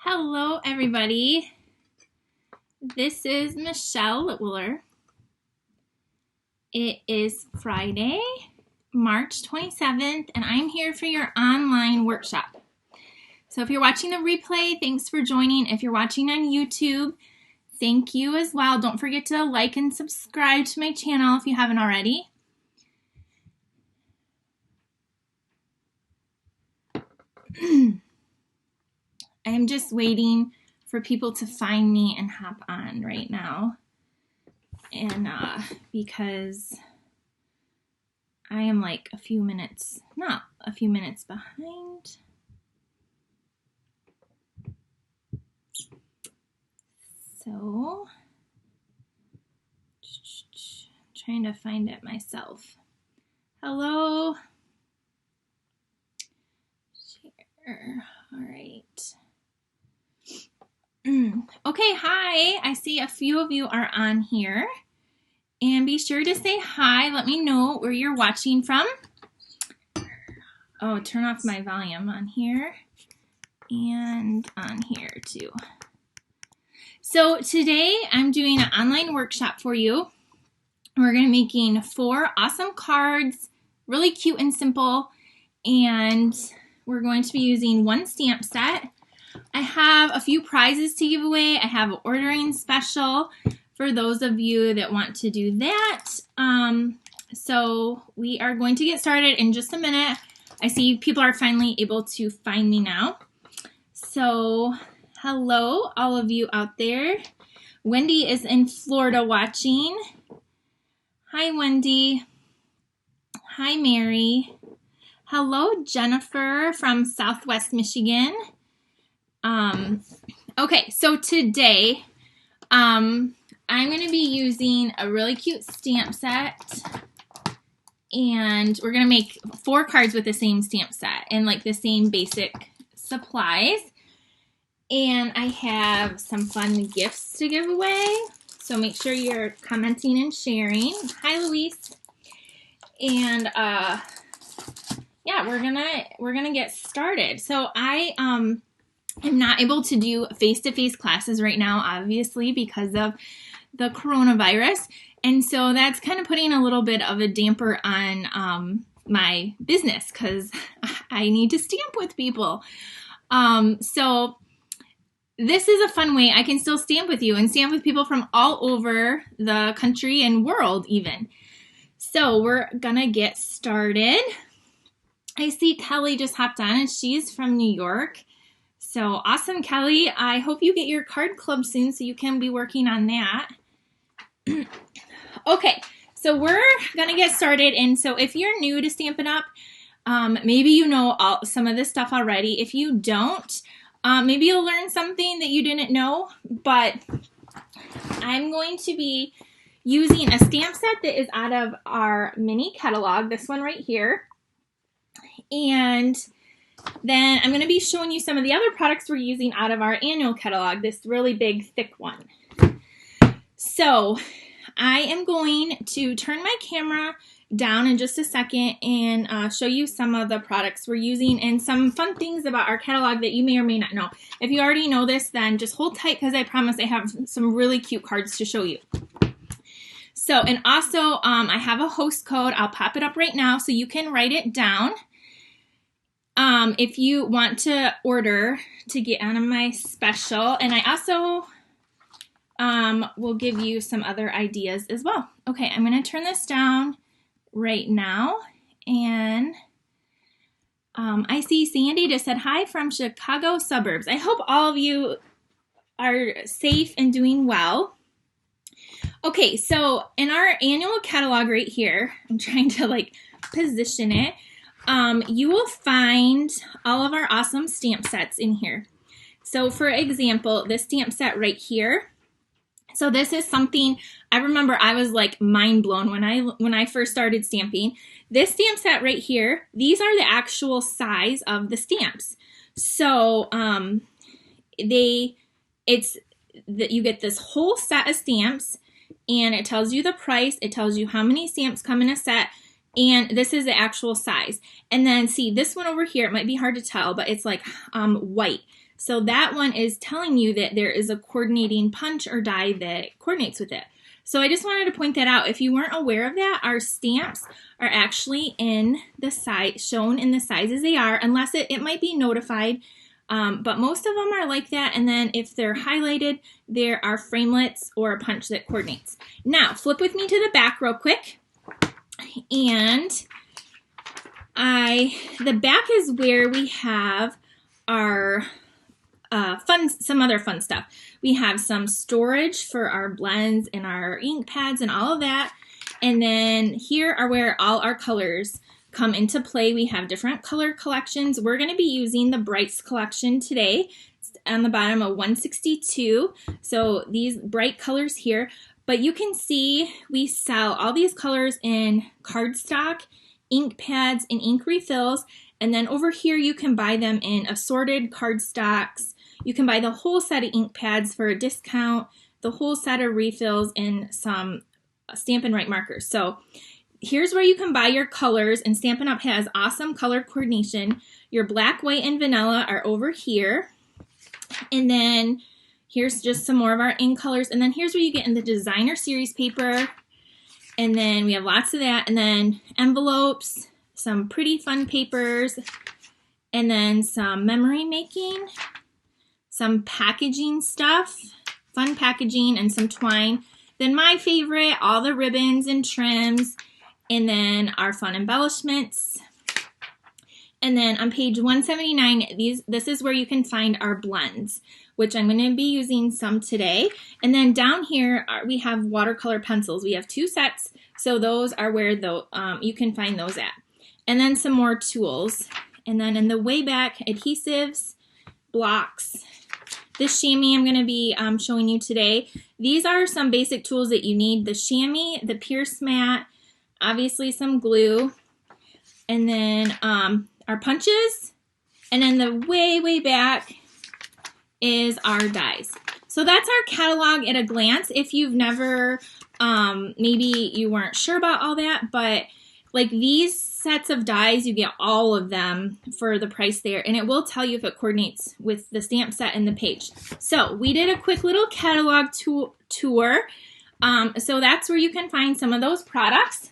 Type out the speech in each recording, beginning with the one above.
Hello, everybody. This is Michelle Litwiller. It is Friday, March 27th, and I'm here for your online workshop. So if you're watching the replay, thanks for joining. If you're watching on YouTube, thank you as well. Don't forget to like and subscribe to my channel if you haven't already. I am just waiting for people to find me and hop on right now. And because I am like a few minutes, not a few minutes behind. So, trying to find it myself. Hello. Share. All right. Okay, hi. I see a few of you are on here. And be sure to say hi. Let me know where you're watching from. Oh, turn off my volume on here and on here too. So today I'm doing an online workshop for you. We're going to be making 4 awesome cards, really cute and simple. And we're going to be using 1 stamp set. I have a few prizes to give away. I have an ordering special for those of you that want to do that. So we are going to get started in just a minute. I see people are finally able to find me now. So hello, all of you out there. Wendy is in Florida watching. Hi, Wendy. Hi, Mary. Hello, Jennifer from Southwest Michigan. Okay, so today, I'm going to be using a really cute stamp set, and we're going to make 4 cards with the same stamp set and like the same basic supplies. And I have some fun gifts to give away, so make sure you're commenting and sharing. Hi, Luis. And, yeah, we're gonna get started. So I'm not able to do face-to-face classes right now, obviously, because of the coronavirus. And so that's kind of putting a little bit of a damper on my business because I need to stamp with people. So this is a fun way I can still stamp with you and stamp with people from all over the country and world even. So we're gonna get started. I see Kelly just hopped on and she's from New York. So awesome, Kelly. I hope you get your card club soon so you can be working on that. Okay, so we're going to get started. And so if you're new to Stampin' Up, maybe you know some of this stuff already. If you don't, maybe you'll learn something that you didn't know. But I'm going to be using a stamp set that is out of our mini catalog, this one right here. And then I'm going to be showing you some of the other products we're using out of our annual catalog, this really big, thick one. So I am going to turn my camera down in just a second and show you some of the products we're using and some fun things about our catalog that you may or may not know. If you already know this, then just hold tight because I promise I have some really cute cards to show you. So, and also I have a host code. I'll pop it up right now so you can write it down. If you want to order to get on my special, and I also will give you some other ideas as well. Okay, I'm going to turn this down right now, and I see Sandy just said hi from Chicago suburbs. I hope all of you are safe and doing well. Okay, so in our annual catalog right here, I'm trying to like position it. You will find all of our awesome stamp sets in here. So for example, this stamp set right here. So this is something I remember I was like mind blown when I first started stamping. This stamp set right here, these are the actual size of the stamps. So you get this whole set of stamps, and it tells you the price, it tells you how many stamps come in a set, and this is the actual size. And then see this one over here, it might be hard to tell, but it's like white. So that one is telling you that there is a coordinating punch or die that coordinates with it. So I just wanted to point that out. If you weren't aware of that, our stamps are actually in the size, shown in the sizes they are, unless it might be notified. But most of them are like that. And then if they're highlighted, there are framelets or a punch that coordinates. Now, flip with me to the back real quick. And the back is where we have our some other fun stuff. We have some storage for our blends and our ink pads and all of that. And then here are where all our colors come into play. We have different color collections. We're going to be using the Brights collection today. It's on the bottom of 162. So these bright colors here. But you can see we sell all these colors in cardstock, ink pads, and ink refills. And then over here you can buy them in assorted cardstocks. You can buy the whole set of ink pads for a discount, the whole set of refills, and some Stampin' Right markers. So here's where you can buy your colors, and Stampin' Up! Has awesome color coordination. Your black, white, and vanilla are over here. And then here's just some more of our ink colors. And then here's where you get in the designer series paper. And then we have lots of that. And then envelopes, some pretty fun papers, and then some memory making, some packaging stuff, fun packaging, and some twine. Then my favorite, all the ribbons and trims, and then our fun embellishments. And then on page 179, this is where you can find our blends, which I'm going to be using some today. And then down here, we have watercolor pencils. We have 2 sets, so those are where you can find those at. And then some more tools. And then in the way back, adhesives, blocks. This chamois I'm going to be showing you today. These are some basic tools that you need. The chamois, the pierce mat, obviously some glue, and then our punches. And then the way back is our dies. So that's our catalog at a glance. If you've never, maybe you weren't sure about all that, but like these sets of dies, you get all of them for the price there, and it will tell you if it coordinates with the stamp set and the page. So we did a quick little catalog tour. So that's where you can find some of those products.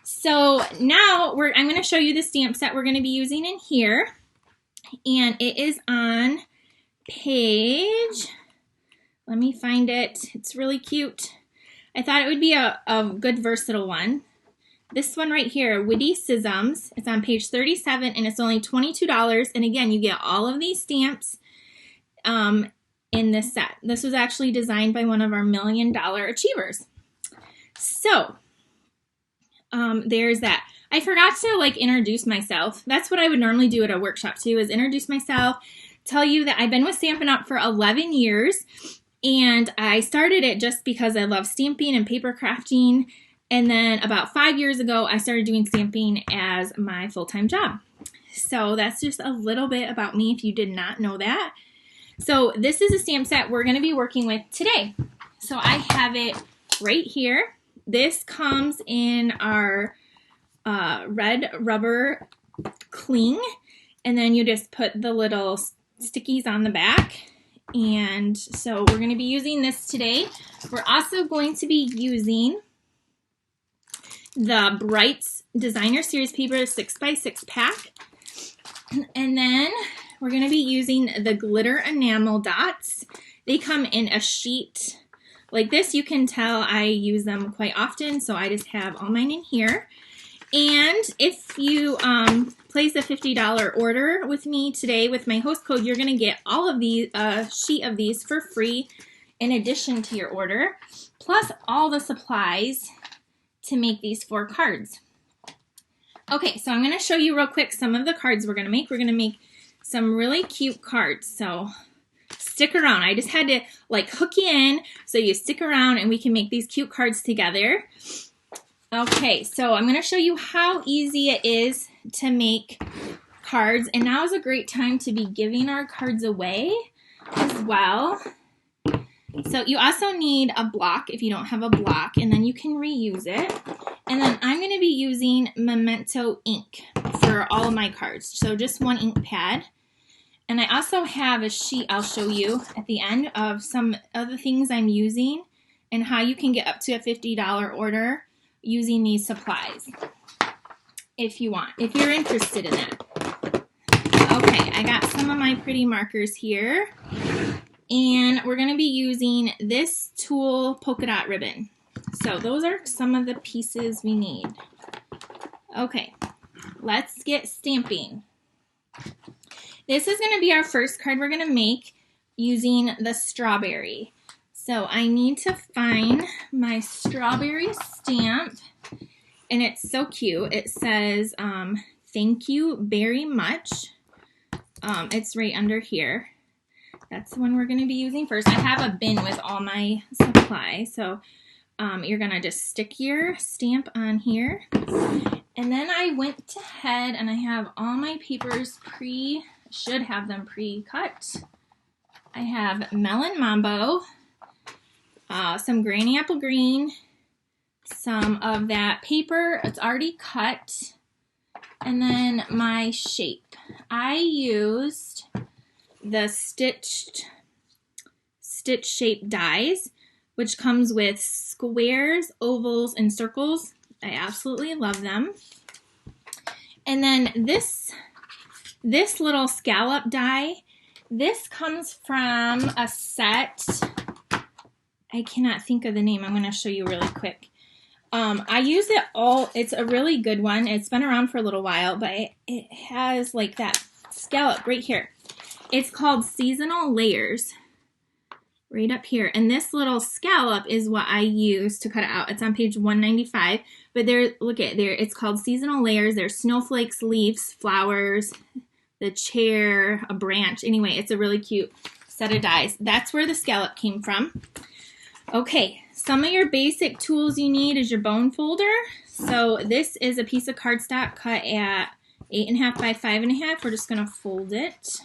So now I'm going to show you the stamp set we're going to be using in here, and it is on page, let me find it. It's really cute. I thought it would be a good versatile one. This one right here, Witty-Cisms, it's on page 37, and it's only $22. And again, you get all of these stamps in this set. This was actually designed by one of our $1 Million Achievers. So there's that. I forgot to introduce myself. That's what I would normally do at a workshop too, is introduce myself, tell you that I've been with Stampin' Up! For 11 years, and I started it just because I love stamping and paper crafting. And then about 5 years ago, I started doing stamping as my full-time job. So that's just a little bit about me if you did not know that. So this is a stamp set we're going to be working with today. So I have it right here. This comes in our red rubber cling. And then you just put the little stickies on the back. And so we're going to be using this today. We're also going to be using the Brights Designer Series paper 6x6 pack. And then we're going to be using the glitter enamel dots. They come in a sheet like this. You can tell I use them quite often, so I just have all mine in here. And if you place a $50 order with me today with my host code, you're going to get all of these, sheet of these for free in addition to your order, plus all the supplies to make these 4 cards. Okay, so I'm going to show you real quick some of the cards we're going to make. We're going to make some really cute cards, so stick around. I just had to hook you in so you stick around and we can make these cute cards together. Okay, so I'm going to show you how easy it is to make cards, and now is a great time to be giving our cards away as well. So you also need a block if you don't have a block, and then you can reuse it. And then I'm going to be using Memento ink for all of my cards. So just 1 ink pad. And I also have a sheet I'll show you at the end of some of the things I'm using and how you can get up to a $50 order using these supplies if you want, if you're interested in that. Okay, I got some of my pretty markers here, and we're going to be using this tulle polka dot ribbon. So those are some of the pieces we need. Okay, let's get stamping. This is going to be our first card we're going to make using the strawberry. So I need to find my strawberry stamp, and it's so cute. It says, thank you very much. It's right under here. That's the one we're going to be using first. I have a bin with all my supplies, so you're going to just stick your stamp on here. And then I went ahead and I have all my papers should have them pre-cut. I have Melon Mambo, some Granny Apple Green, some of that paper, it's already cut, and then my shape. I used the stitch shape dies, which comes with squares, ovals, and circles. I absolutely love them. And then this little scallop die, this comes from a set. I cannot think of the name. I'm going to show you really quick. I use it all. It's a really good one. It's been around for a little while, but it has like that scallop right here. It's called Seasonal Layers right up here. And this little scallop is what I use to cut it out. It's on page 195. But there, look at there. It's called Seasonal Layers. There's snowflakes, leaves, flowers, the chair, a branch. Anyway, it's a really cute set of dies. That's where the scallop came from. Okay, some of your basic tools you need is your bone folder. So this is a piece of cardstock cut at 8.5 by 5.5. We're just going to fold it.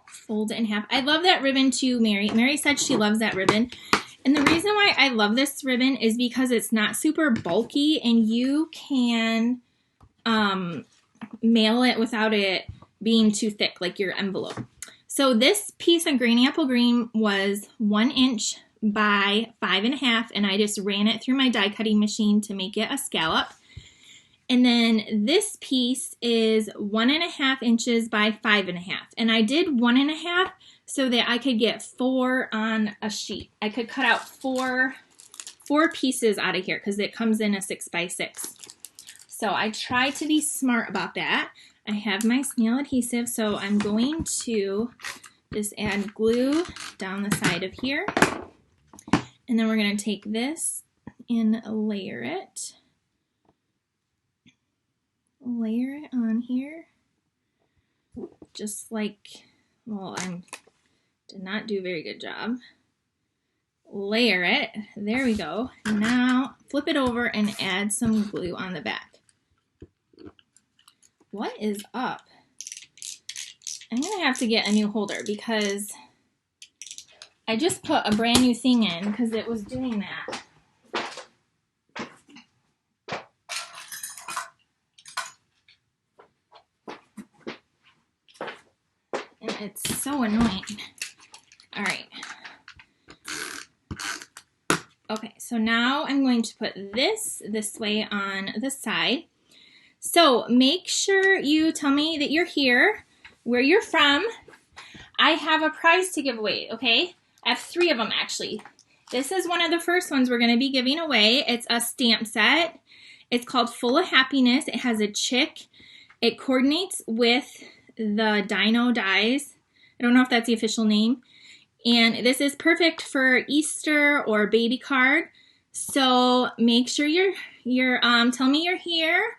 Fold it in half. I love that ribbon too, Mary. Mary said she loves that ribbon. And the reason why I love this ribbon is because it's not super bulky and you can mail it without it being too thick, like your envelope. So this piece of Granny Apple Green was 1 inch by 5.5, and I just ran it through my die cutting machine to make it a scallop. And then this piece is 1.5 inches by 5.5, and I did 1.5 so that I could get 4 on a sheet. I could cut out four pieces out of here because it comes in a 6 by 6. So I tried to be smart about that. I have my snail adhesive, so I'm going to just add glue down the side of here. And then we're going to take this and layer it. Layer it on here. Just like, well, I did not do a very good job. Layer it. There we go. Now flip it over and add some glue on the back. What is up? I'm going to have to get a new holder because I just put a brand new thing in because it was doing that. And it's so annoying. All right. Okay, so now I'm going to put this way on the side. So make sure you tell me that you're here, where you're from. I have a prize to give away, okay? I have 3 of them, actually. This is one of the first ones we're going to be giving away. It's a stamp set. It's called Full of Happiness. It has a chick. It coordinates with the Dino Dies. I don't know if that's the official name. And this is perfect for Easter or baby card. So make sure you're tell me you're here.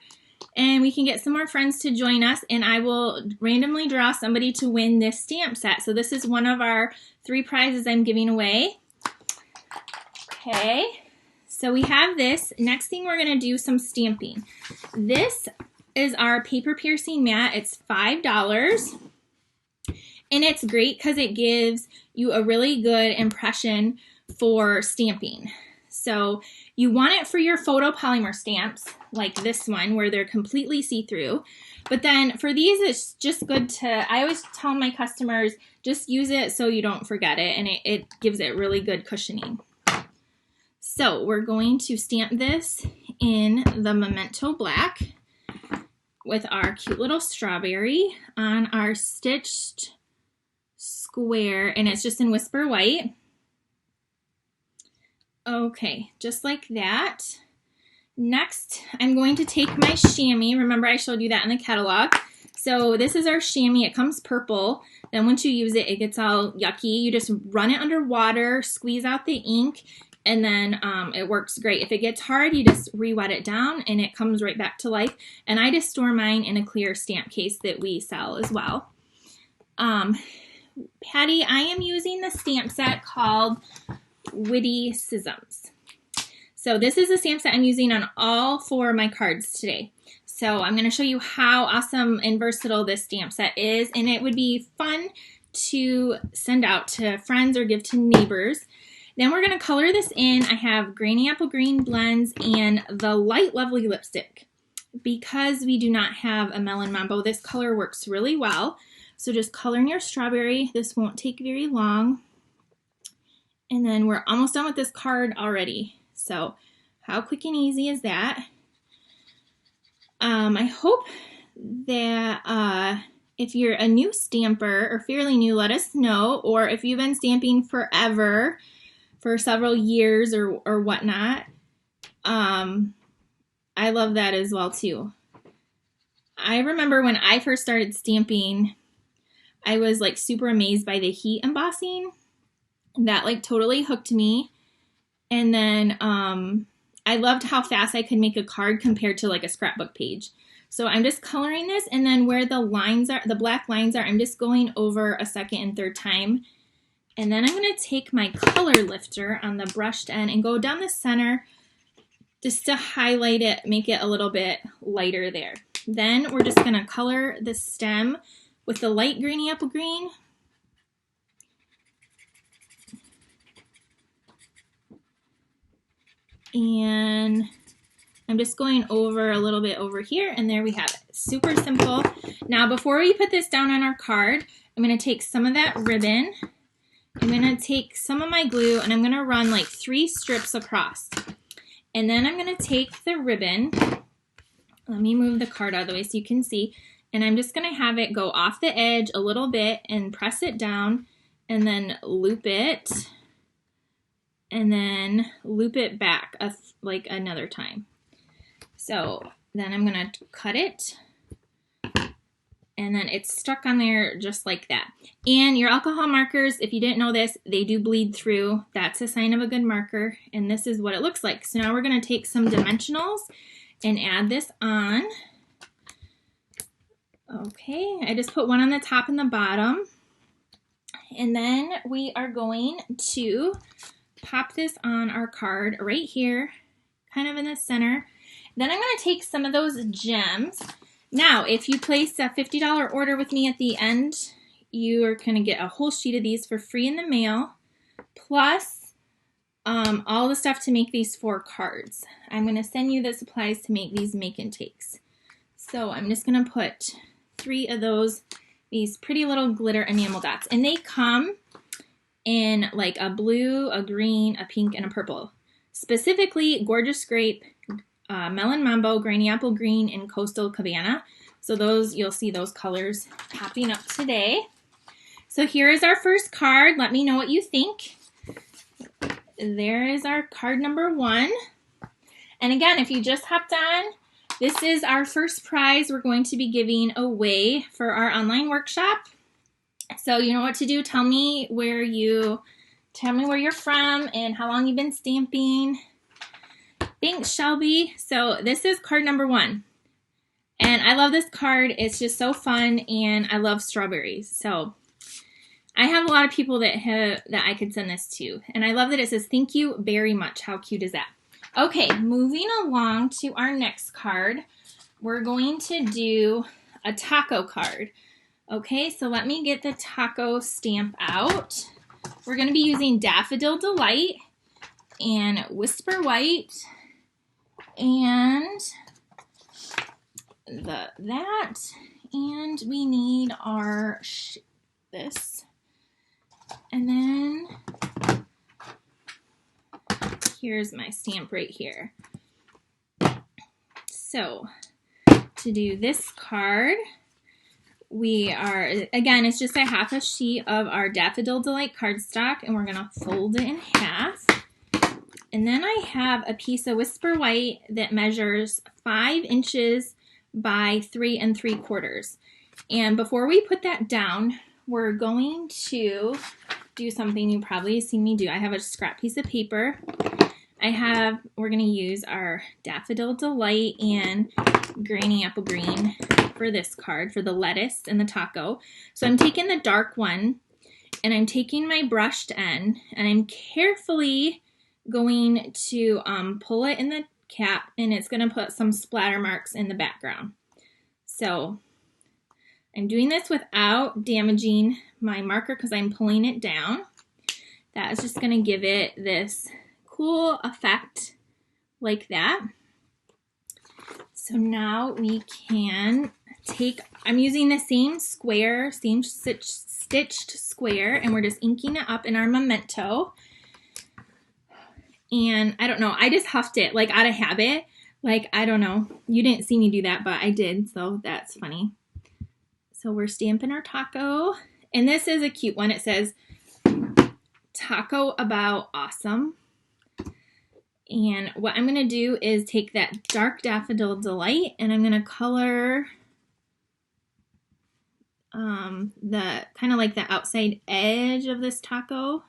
And we can get some more friends to join us, and I will randomly draw somebody to win this stamp set. So this is one of our 3 prizes I'm giving away. Okay, so we have this. Next thing we're going to do some stamping. This is our paper piercing mat. It's $5, and it's great because it gives you a really good impression for stamping. So You want it for your photopolymer stamps, like this one, where they're completely see-through. But then for these, it's just good to, I always tell my customers, just use it so you don't forget it, and it gives it really good cushioning. So we're going to stamp this in the Memento Black with our cute little strawberry on our stitched square, and it's just in Whisper White. Okay, just like that. Next, I'm going to take my chamois. Remember, I showed you that in the catalog. So this is our chamois. It comes purple. Then once you use it, it gets all yucky. You just run it under water, squeeze out the ink, and then it works great. If it gets hard, you just re-wet it down, and it comes right back to life. And I just store mine in a clear stamp case that we sell as well. Patty, I am using the stamp set called Witty-Cisms. So this is the stamp set I'm using on all 4 of my cards today. So I'm going to show you how awesome and versatile this stamp set is, and it would be fun to send out to friends or give to neighbors. Then we're going to color this in. I have Granny Apple Green blends and the Light Lovely lipstick. Because we do not have a Melon Mambo, this color works really well. So just color in your strawberry. This won't take very long. And then we're almost done with this card already. So how quick and easy is that? I hope that if you're a new stamper or fairly new, let us know. Or if you've been stamping forever, for several years or whatnot, I love that as well too. I remember when I first started stamping, I was like super amazed by the heat embossing. That like totally hooked me. And then I loved how fast I could make a card compared to like a scrapbook page. So I'm just coloring this, and then where the lines are, the black lines are, I'm just going over a second and third time. And then I'm going to take my color lifter on the brushed end and go down the center just to highlight it, make it a little bit lighter there. Then we're just going to color the stem with the light Granny Apple Green. And I'm just going over a little bit over here, and there we have it. Super simple. Now, before we put this down on our card, I'm going to take some of that ribbon. I'm going to take some of my glue, and I'm going to run like 3 strips across. And then I'm going to take the ribbon. Let me move the card out of the way so you can see. And I'm just going to have it go off the edge a little bit and press it down, and then loop it. And then loop it back like another time. So then I'm going to cut it, and then it's stuck on there just like that. And your alcohol markers, if you didn't know this, they do bleed through. That's a sign of a good marker, and this is what it looks like. So now we're going to take some dimensionals and add this on. Okay, I just put one on the top and the bottom. And then we are going to pop this on our card right here, kind of in the center. Then I'm going to take some of those gems. Now, if you place a $50 order with me at the end, you are going to get a whole sheet of these for free in the mail, plus all the stuff to make these 4 cards. I'm going to send you the supplies to make these make and takes. So I'm just going to put 3 of those, these pretty little glitter enamel dots. And they come in like a blue, a green, a pink, and a purple. Specifically, Gorgeous Grape, Melon Mambo, Granny Apple Green, and Coastal Cabana. So those, you'll see those colors popping up today. So here is our first card. Let me know what you think. There is our card number 1. And again, if you just hopped on, this is our first prize we're going to be giving away for our online workshop. So you know what to do. Tell me where you're from and how long you've been stamping. Thanks, Shelby. So this is card number 1. And I love this card. It's just so fun, and I love strawberries. So I have a lot of people that I could send this to. And I love that it says, "Thank you very much." How cute is that? Okay, moving along to our next card. We're going to do a taco card. Okay, so let me get the taco stamp out. We're going to be using Daffodil Delight. and Whisper White and that, and we need our this, and then here's my stamp right here. So to do this card, we are, again, it's just a half a sheet of our Daffodil Delight cardstock, and we're gonna fold it in half. And then I have a piece of Whisper White that measures 5 inches by 3 3/4. And before we put that down, we're going to do something you probably seen me do. I have a scrap piece of paper. We're gonna use our Daffodil Delight and Granny Apple Green for this card, for the lettuce and the taco. So I'm taking the dark one, and I'm taking my brushed end, and I'm carefully going to pull it in the cap, and it's going to put some splatter marks in the background. So I'm doing this without damaging my marker because I'm pulling it down. That is just going to give it this cool effect like that. So now we can take, I'm using the same square, same stitched square, and we're just inking it up in our memento. And I don't know, I just huffed it like out of habit. Like, I don't know, you didn't see me do that, but I did, so that's funny. So we're stamping our taco, and this is a cute one. It says, Taco About Awesome. And what I'm gonna do is take that dark Daffodil Delight, and I'm gonna color the kind of like the outside edge of this taco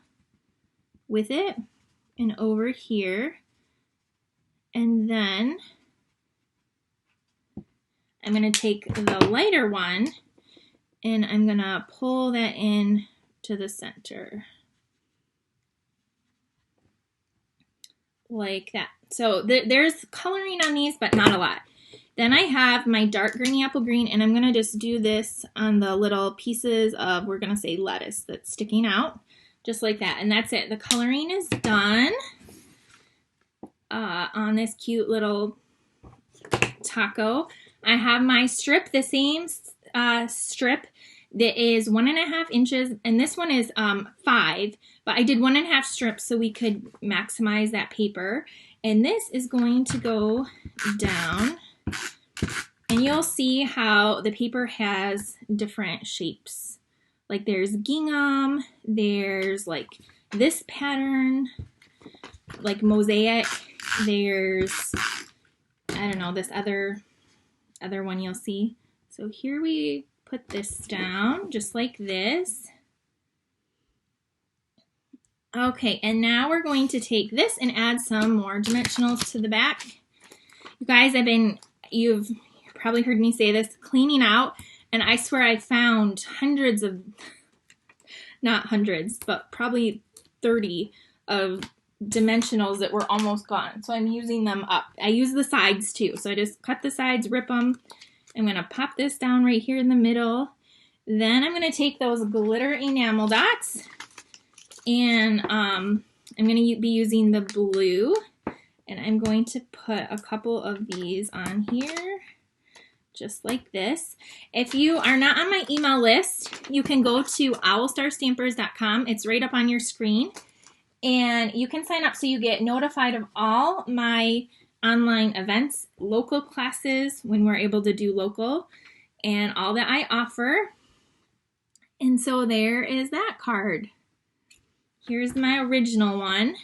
with it. And over here, and then I'm going to take the lighter one, and I'm going to pull that in to the center like that. So there's coloring on these, but not a lot. Then I have my dark Granny Apple Green, and I'm going to just do this on the little pieces of, we're going to say, lettuce that's sticking out. Just like that, and that's it. The coloring is done on this cute little taco. I have my strip, the same strip that is 1.5 inches, and this one is 5, but I did 1.5 strips so we could maximize that paper. And this is going to go down, and you'll see how the paper has different shapes. Like there's gingham, there's like this pattern, like mosaic, there's, I don't know, this other one you'll see. So here we put this down, just like this. Okay, and now we're going to take this and add some more dimensionals to the back. You guys, you've probably heard me say this, cleaning out. And I swear I found hundreds of, not hundreds, but probably 30 of dimensionals that were almost gone. So I'm using them up. I use the sides too. So I just cut the sides, rip them. I'm going to pop this down right here in the middle. Then I'm going to take those glitter enamel dots, and I'm going to be using the blue. And I'm going to put a couple of these on here. Just like this. If you are not on my email list, you can go to owlstarstampers.com. It's right up on your screen. And you can sign up so you get notified of all my online events, local classes when we're able to do local, and all that I offer. And so there is that card. Here's my original one.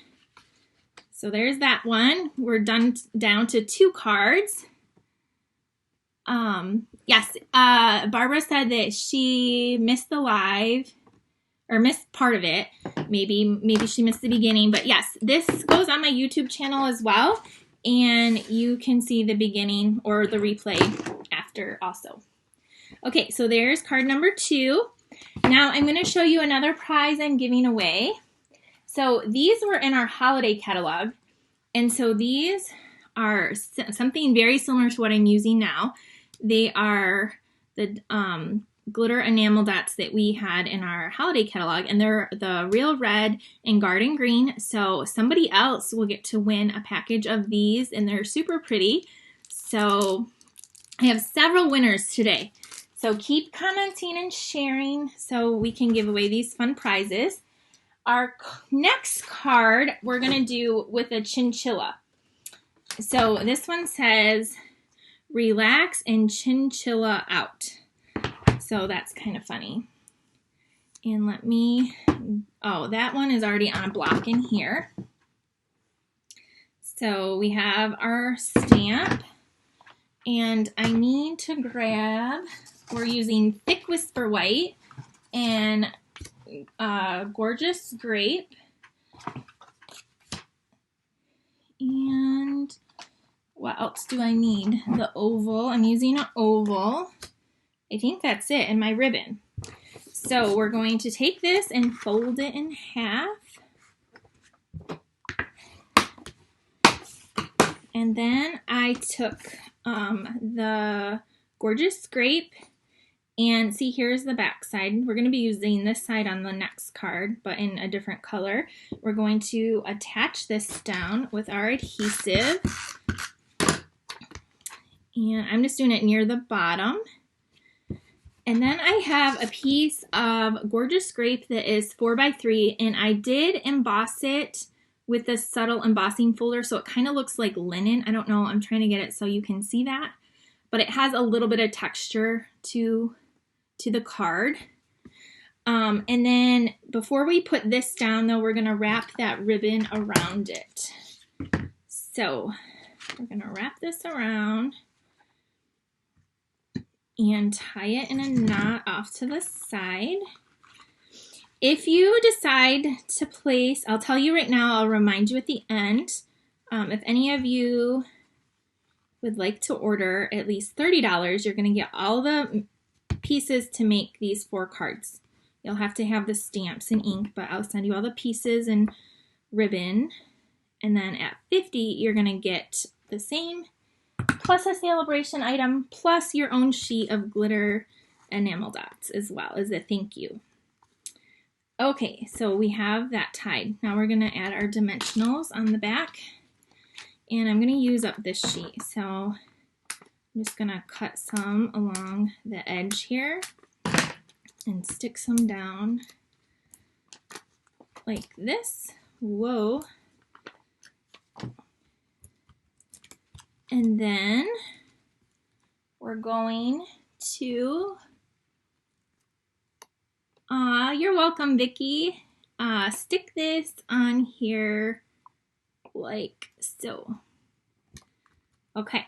So there's that one. We're down to 2 cards. Yes, Barbara said that she missed the live, or missed part of it. Maybe she missed the beginning, but yes, this goes on my YouTube channel as well, and you can see the beginning or the replay after also. Okay, so there's card number 2. Now I'm going to show you another prize I'm giving away. So these were in our holiday catalog, and so these are something very similar to what I'm using now. They are the glitter enamel dots that we had in our holiday catalog, and they're the Real Red and Garden Green. So somebody else will get to win a package of these, and they're super pretty. So I have several winners today. So keep commenting and sharing so we can give away these fun prizes. Our next card we're going to do with a chinchilla. So this one says, relax and chinchilla out. So that's kind of funny. And let me, oh, that one is already on a block in here. So we have our stamp. And I need to grab, we're using Thick Whisper White and Gorgeous Grape. And what else do I need? The oval. I'm using an oval. I think that's it, and my ribbon. So we're going to take this and fold it in half. And then I took the Gorgeous Grape, and see, here's the back side. We're going to be using this side on the next card, but in a different color. We're going to attach this down with our adhesive. And I'm just doing it near the bottom. And then I have a piece of Gorgeous Grape that is 4x3, and I did emboss it with this subtle embossing folder, so it kind of looks like linen. I don't know, I'm trying to get it so you can see that. But it has a little bit of texture to the card. And then before we put this down, though, we're going to wrap that ribbon around it. So we're going to wrap this around and tie it in a knot off to the side. If you decide to place, I'll tell you right now, I'll remind you at the end, if any of you would like to order at least $30, you're going to get all the pieces to make these 4 cards. You'll have to have the stamps and ink, but I'll send you all the pieces and ribbon. And then at $50, you're going to get the same, plus a Sale-A-Bration item, plus your own sheet of glitter enamel dots as well as a thank you. Okay, so we have that tied. Now we're going to add our dimensionals on the back. And I'm going to use up this sheet. So I'm just going to cut some along the edge here and stick some down like this. Whoa. And then we're going to, you're welcome, Vicki. Stick this on here like so. Okay,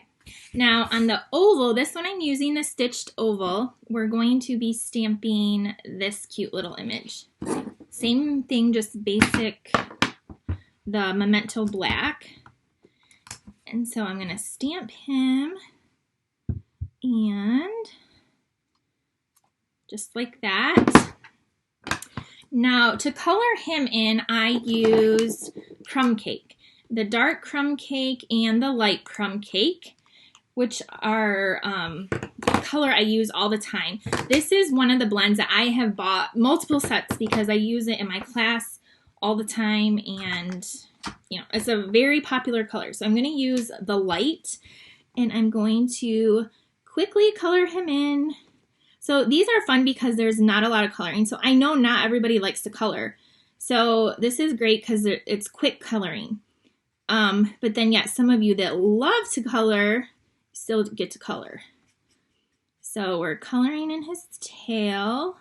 now on the oval, this one I'm using the stitched oval, we're going to be stamping this cute little image. Same thing, just basic, the Memento Black. And so I'm going to stamp him, and just like that. Now to color him in, I used Crumb Cake. The dark crumb cake and the light crumb cake, which are color I use all the time. This is one of the blends that I have bought multiple sets because I use it in my class all the time, and you know, it's a very popular color. So I'm going to use the light, and I'm going to quickly color him in. So these are fun because there's not a lot of coloring. So I know not everybody likes to color. So this is great because it's quick coloring. But then, yeah, some of you that love to color still get to color. So we're coloring in his tail.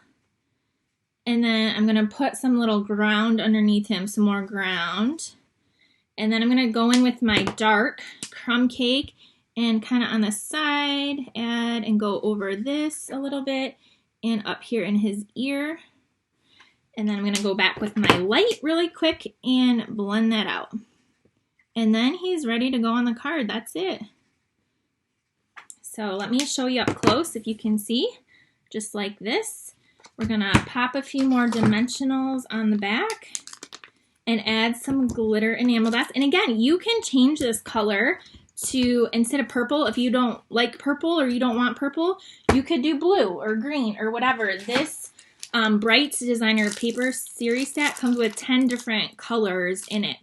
And then I'm going to put some little ground underneath him, some more ground. And then I'm going to go in with my dark crumb cake and kind of on the side add and go over this a little bit and up here in his ear. And then I'm going to go back with my light really quick and blend that out. And then he's ready to go on the card. That's it. So let me show you up close if you can see, just like this. We're going to pop a few more dimensionals on the back and add some glitter enamel dots. And again, you can change this color to, instead of purple, if you don't like purple or you don't want purple, you could do blue or green or whatever. This Brights Designer Paper Series Set comes with 10 different colors in it.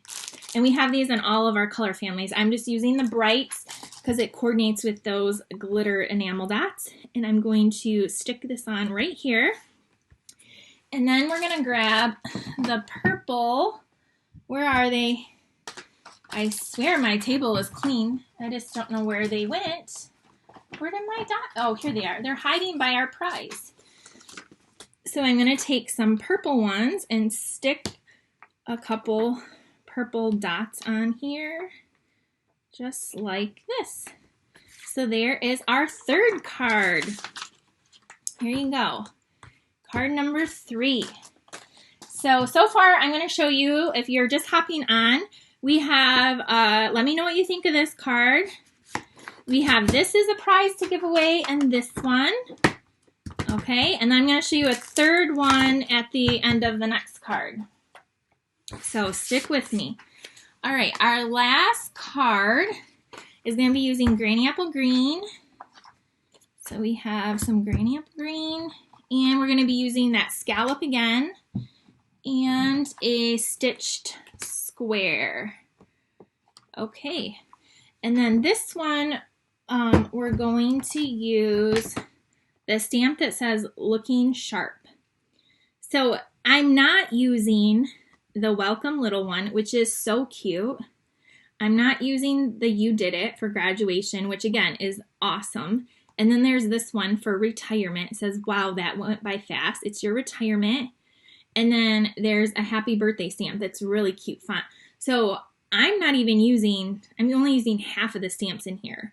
And we have these in all of our color families. I'm just using the Brights because it coordinates with those glitter enamel dots. And I'm going to stick this on right here. And then we're going to grab the purple. Where are they? I swear my table is clean. I just don't know where they went. Where did my dot? Oh, here they are. They're hiding by our prize. So I'm going to take some purple ones and stick a couple purple dots on here, just like this. So there is our third card. Here you go. Card number 3. So far I'm going to show you, if you're just hopping on, we have, let me know what you think of this card. We have this is a prize to give away and this one. Okay, and then I'm going to show you a third one at the end of the next card. So stick with me. All right, our last card is going to be using Granny Apple Green. So we have some Granny Apple Green, and we're going to be using that scallop again and a stitched square. Okay, and then this one we're going to use the stamp that says Looking Sharp. So I'm not using the Welcome Little one, which is so cute. I'm not using the You Did It for graduation, which again is awesome. And then there's this one for retirement. It says, wow, that went by fast. It's your retirement. And then there's a happy birthday stamp that's really cute font. So I'm only using half of the stamps in here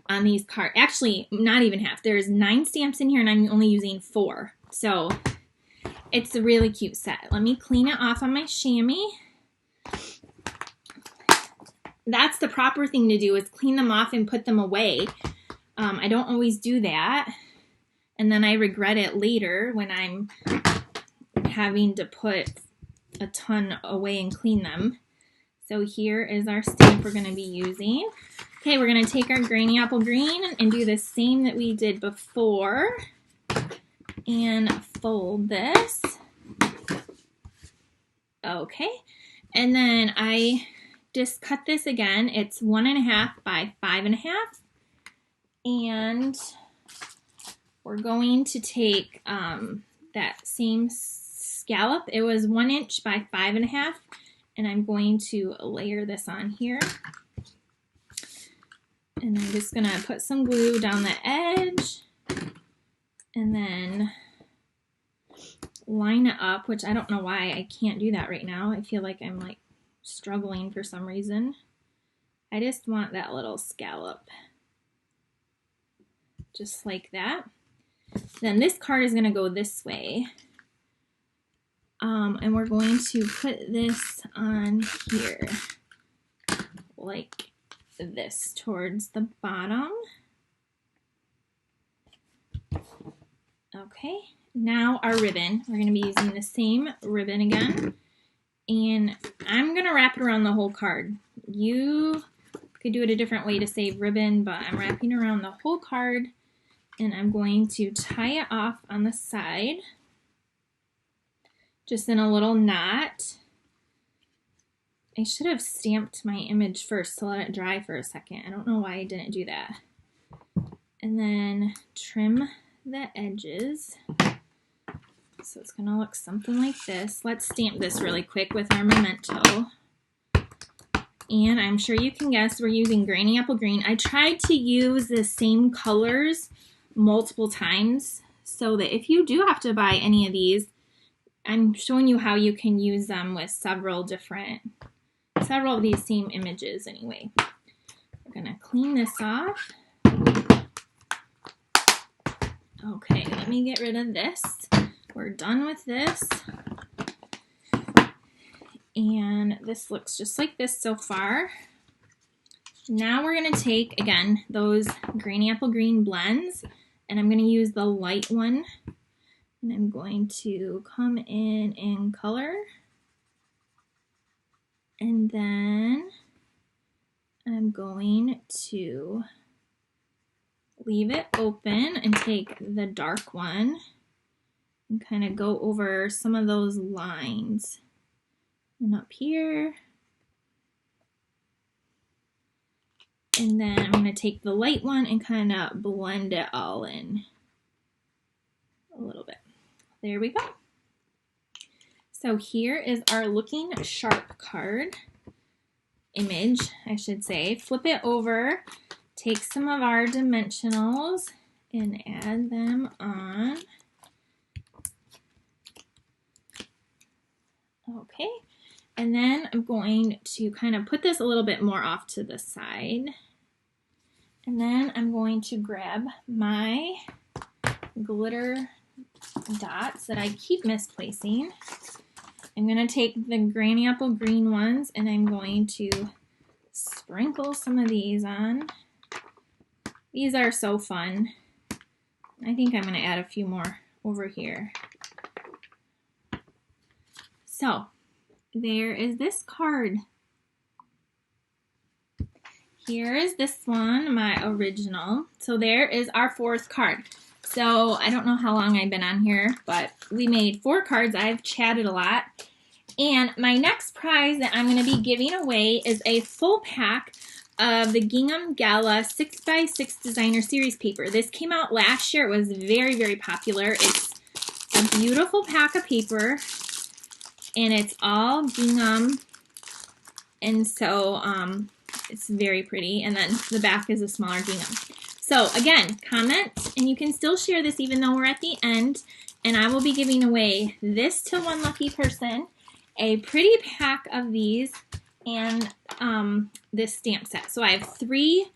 on these cards. Actually, not even half. There's 9 stamps in here and I'm only using 4. So it's a really cute set. Let me clean it off on my chamois. That's the proper thing to do, is clean them off and put them away. I don't always do that. And then I regret it later when I'm having to put a ton away and clean them. So here is our stamp we're going to be using. Okay, we're going to take our Granny Apple Green and do the same that we did before. And fold this. Okay, and then I just cut this again. It's 1.5 by 5.5. And we're going to take that same scallop. It was 1 inch by 5.5, and I'm going to layer this on here. And I'm just gonna put some glue down the edge and then line it up, which I don't know why I can't do that right now. I feel like I'm like struggling for some reason. I just want that little scallop. Just like that. Then this card is going to go this way. And we're going to put this on here. Like this, towards the bottom. Okay. Now our ribbon. We're going to be using the same ribbon again. And I'm going to wrap it around the whole card. You could do it a different way to save ribbon, but I'm wrapping around the whole card. And I'm going to tie it off on the side, just in a little knot. I should have stamped my image first to let it dry for a second. I don't know why I didn't do that. And then trim the edges. So it's gonna look something like this. Let's stamp this really quick with our memento. And I'm sure you can guess we're using Granny Apple Green. I tried to use the same colors multiple times so that if you do have to buy any of these, I'm showing you how you can use them with several of these same images anyway. We're gonna clean this off. Okay, let me get rid of this. We're done with this. And this looks just like this so far. Now we're gonna take, again, those Granny Apple Green blends, and I'm gonna use the light one. And I'm going to come in color. And then I'm going to leave it open and take the dark one and kind of go over some of those lines. And up here. And then I'm going to take the light one and kind of blend it all in a little bit. There we go. So here is our looking sharp card. Image, I should say. Flip it over. Take some of our dimensionals and add them on. Okay, and then I'm going to kind of put this a little bit more off to the side. And then I'm going to grab my glitter dots that I keep misplacing. I'm going to take the granny apple green ones and I'm going to sprinkle some of these on. These are so fun. I think I'm going to add a few more over here. So, there is this card. Here is this one, my original. So there is our 4th card. So I don't know how long I've been on here, but we made 4 cards. I've chatted a lot. And my next prize that I'm going to be giving away is a full pack of the Gingham Gala 6x6 Designer Series paper. This came out last year. It was very, very popular. It's a beautiful pack of paper, and it's all gingham, and so it's very pretty. And then the back is a smaller gingham. So again, comment, and you can still share this even though we're at the end, and I will be giving away this to one lucky person, a pretty pack of these, and this stamp set. So I have 3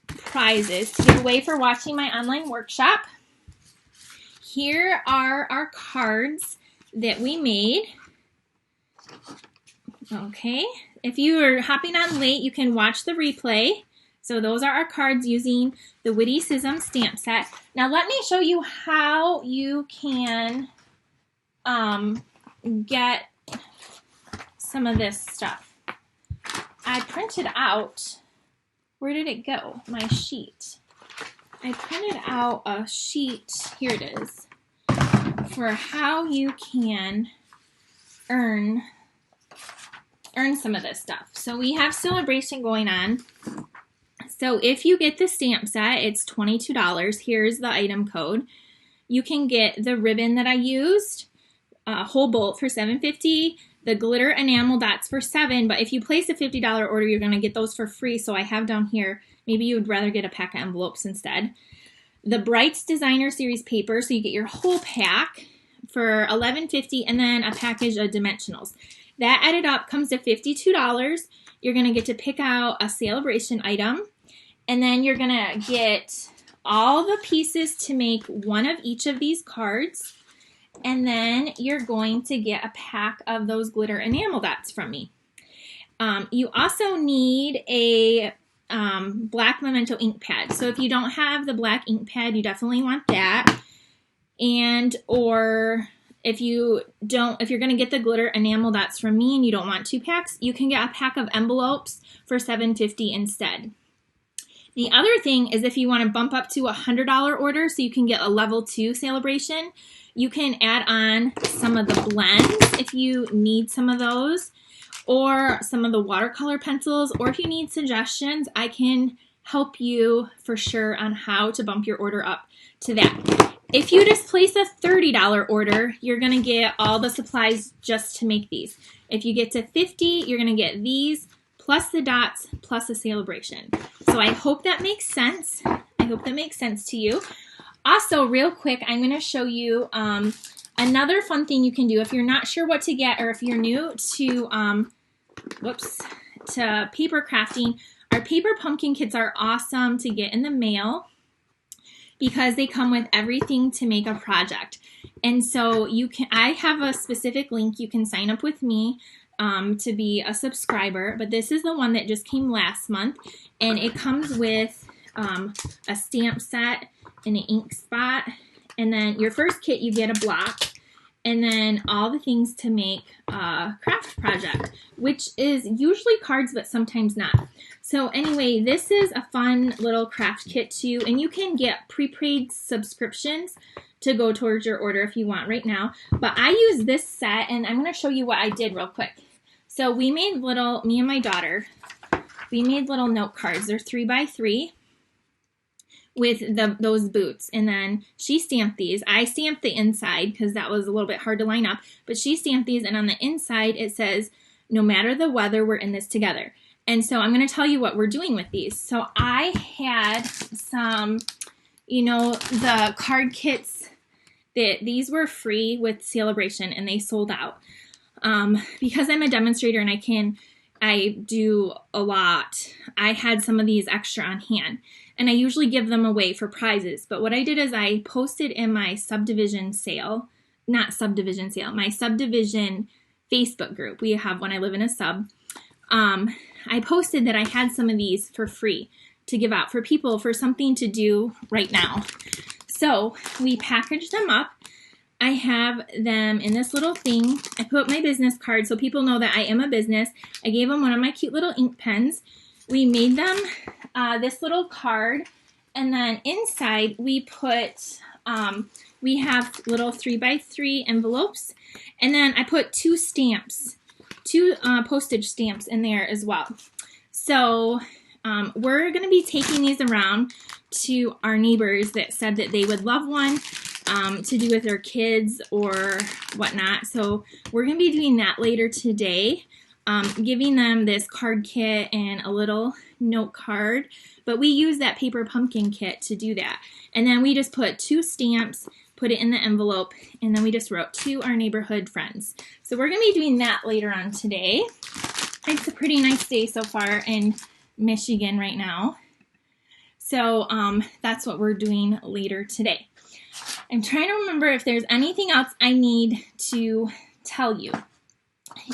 prizes to give away for watching my online workshop. Here are our cards that we made. Okay, if you are hopping on late, you can watch the replay. So those are our cards using the Witty-Cisms Stamp Set. Now let me show you how you can get some of this stuff. I printed out, where did it go? My sheet. I printed out a sheet, here it is, for how you can earn some of this stuff. So we have Sale-A-Bration going on. So if you get the stamp set, it's $22. Here's the item code. You can get the ribbon that I used, a whole bolt for $7.50, the glitter enamel dots for $7, but if you place a $50 order, you're going to get those for free. So I have down here, maybe you would rather get a pack of envelopes instead. The Brights Designer Series paper, so you get your whole pack for $11.50, and then a package of dimensionals. That added up comes to $52. You're going to get to pick out a Sale-A-Bration item, and then you're going to get all the pieces to make one of each of these cards. And then you're going to get a pack of those glitter enamel dots from me. You also need a black Memento ink pad. So if you don't have the black ink pad, you definitely want that. And or if you're going to get the glitter enamel dots from me and you don't want 2 packs, you can get a pack of envelopes for $7.50 instead. The other thing is if you want to bump up to a $100 order so you can get a level 2 Sale-A-Bration, you can add on some of the blends if you need some of those, or some of the watercolor pencils, or if you need suggestions, I can help you for sure on how to bump your order up to that. If you just place a $30 order, you're going to get all the supplies just to make these. If you get to $50, you're going to get these, plus the dots, plus a Sale-A-Bration. So I hope that makes sense. I hope that makes sense to you. Also, real quick, I'm going to show you another fun thing you can do if you're not sure what to get, or if you're new to paper crafting. Our paper pumpkin kits are awesome to get in the mail because they come with everything to make a project. And so I have a specific link. You can sign up with me to be a subscriber, but this is the one that just came last month, and it comes with a stamp set and an ink spot, and then your first kit you get a block, and then all the things to make a craft project, which is usually cards but sometimes not. So anyway, this is a fun little craft kit too, and you can get prepaid subscriptions to go towards your order if you want right now. But I use this set, and I'm going to show you what I did real quick. So we made me and my daughter, we made little note cards. They're 3x3 with those boots, and then she stamped these. I stamped the inside because that was a little bit hard to line up, but she stamped these, and on the inside it says, "No matter the weather, we're in this together." And so I'm going to tell you what we're doing with these. So I had some, you know, the card kits, these were free with Sale-A-Bration, and they sold out. Because I'm a demonstrator and I do a lot, I had some of these extra on hand. And I usually give them away for prizes. But what I did is I posted in my subdivision sale, my subdivision Facebook group. We have one, I live in a sub. I posted that I had some of these for free to give out for people for something to do right now. So we packaged them up. I have them in this little thing. I put my business card so people know that I am a business. I gave them one of my cute little ink pens. We made them this little card, and then inside we put, we have little 3x3 envelopes, and then I put two postage stamps in there as well. So we're going to be taking these around to our neighbors that said that they would love one to do with their kids or whatnot. So we're going to be doing that later today, giving them this card kit and a little note card. But we use that paper pumpkin kit to do that. And then we just put two stamps, put it in the envelope, and then we just wrote "To our neighborhood friends." So we're going to be doing that later on today. It's a pretty nice day so far in Michigan right now. So that's what we're doing later today. I'm trying to remember if there's anything else I need to tell you.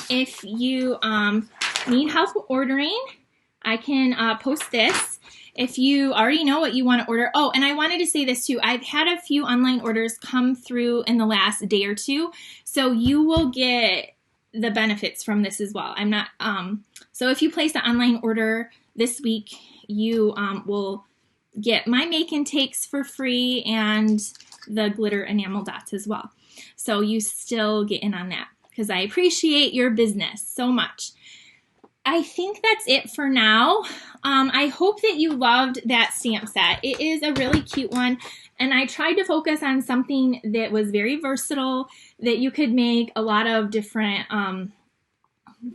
If you need help ordering, I can post this. If you already know what you want to order. Oh, and I wanted to say this too. I've had a few online orders come through in the last day or two, so you will get the benefits from this as well. I'm not, so if you place an online order this week, you will get my make and takes for free and the glitter enamel dots as well. So you still get in on that because I appreciate your business so much. I think that's it for now. I hope that you loved that stamp set. It is a really cute one, and I tried to focus on something that was very versatile, that you could make a lot of different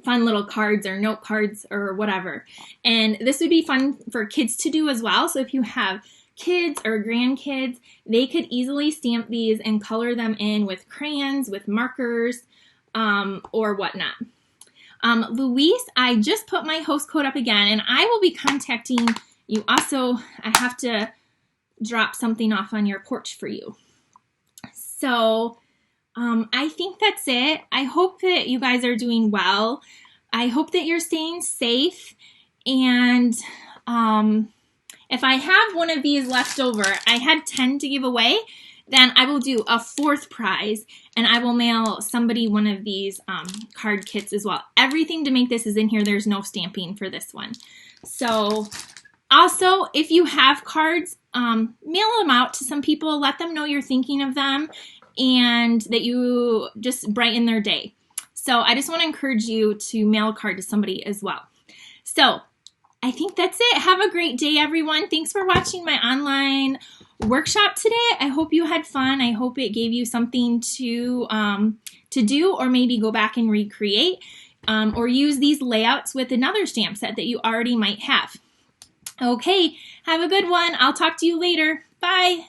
fun little cards or note cards or whatever. And this would be fun for kids to do as well. So if you have kids or grandkids, they could easily stamp these and color them in with crayons, with markers, or whatnot. Louise, I just put my host code up again, and I will be contacting you. Also, I have to drop something off on your porch for you. So I think that's it. I hope that you guys are doing well. I hope that you're staying safe. And if I have one of these left over, I had 10 to give away, then I will do a 4th prize, and I will mail somebody one of these card kits as well. Everything to make this is in here. There's no stamping for this one. So also, if you have cards, mail them out to some people. Let them know you're thinking of them and that you just brighten their day. So I just want to encourage you to mail a card to somebody as well. So I think that's it. Have a great day, everyone. Thanks for watching my online workshop today. I hope you had fun. I hope it gave you something to do, or maybe go back and recreate, or use these layouts with another stamp set that you already might have. Okay, have a good one. I'll talk to you later. Bye.